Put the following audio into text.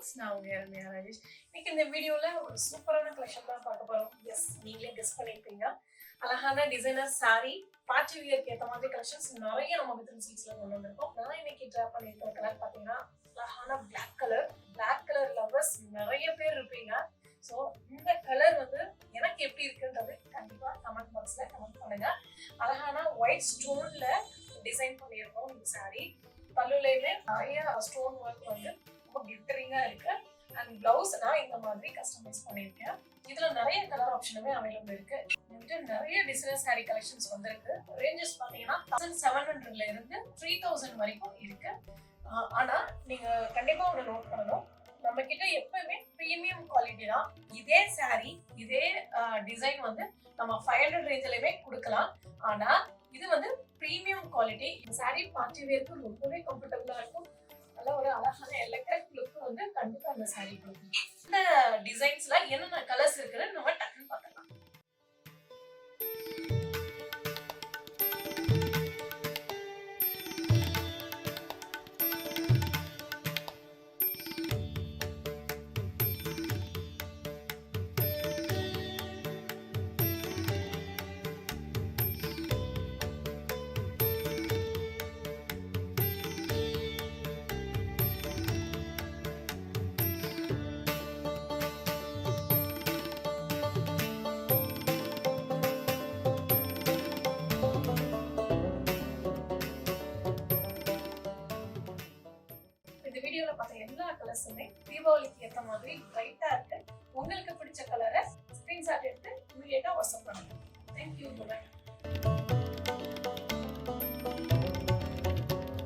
Darlings, நான் உங்க ரம்யா ராஜேஷ். இன்னைக்கு இந்த வீடியோல ஒரு சூப்பரான கலெக்ஷன் தான் பார்க்க போறோம். எஸ், நீங்களே கெஸ் பண்ணிருப்பீங்க. அழகான டிசைனர் சாரி, பார்ட்டி வியருக்கு ஏற்ற மாதிரி கலெக்ஷன்ஸ் நிறைய நம்ம வித்தின் சீட்ஸ்ல கொண்டு வந்திருக்கோம். நான் இன்னைக்கு ட்ரா பண்ணியிருக்கிற கலர் பார்த்தீங்கன்னா அழகான black colour. Black colour lovers நிறைய பேர் இருப்பீங்க. ஸோ இந்த கலர் வந்து எனக்கு எப்படி இருக்குன்றது கண்டிப்பா கமெண்ட் பாக்ஸ்ல கமெண்ட் பண்ணுங்க. அழகான ஒயிட் ஸ்டோன்ல டிசைன் பண்ணியிருக்கோம் இந்த சாரி. பல்லுலையுமே நிறைய ஸ்டோன் ஒர்க் வந்து ரொம்ப கிளிட்டரிங்கா இருக்கு. அண்ட் பிளவுஸ் நான் இந்த மாதிரி கஸ்டமைஸ் பண்ணியிருக்கேன். இதுல நிறைய கலர் ஆப்ஷனுமே அவைலபிள் இருக்கு. நிறைய டிசைனர் சாரி கலெக்ஷன்ஸ் வந்திருக்கு. ரேஞ்சஸ் பாத்தீங்கன்னா 1700ல இருந்து 3000 வரைக்கும் இருக்கு. ஆனா நீங்க கண்டிப்பா ஒரு நோட் பண்ணணும், நம்ம கிட்ட எப்பவுமே பிரீமியம் குவாலிட்டி தான். இதே சாரி இதே டிசைன் வந்து நம்ம 500 ரேஞ்சிலுமே கொடுக்கலாம். ஆனா இது வந்து பிரீமியம் குவாலிட்டி. இந்த சாரி பார்ட்டி வேருக்கு ரொம்பவே கம்ஃபர்டபுளா இருக்கும். நல்ல ஒரு அழகான எலக்ட்ரிக் லுக் வந்து கண்டிப்பா இந்த சாரி கொடுக்கும். இந்த டிசைன்ஸ்ல என்னென்ன கலர்ஸ் இருக்குன்னு நம்ம டக்குன்னு பார்க்கலாம். இந்த வீடியோல பார்த்த எல்லா கலர்ஸுமே தீபாவளிக்கு ஏற்ற மாதிரி பிரைட்டா இருக்கு. உங்களுக்கு பிடிச்ச கலரை ஸ்கிரீன்ஷாட் எடுத்து இமீடியட்டா வாட்ஸ்அப் பண்ணுங்க. தேங்க்யூ.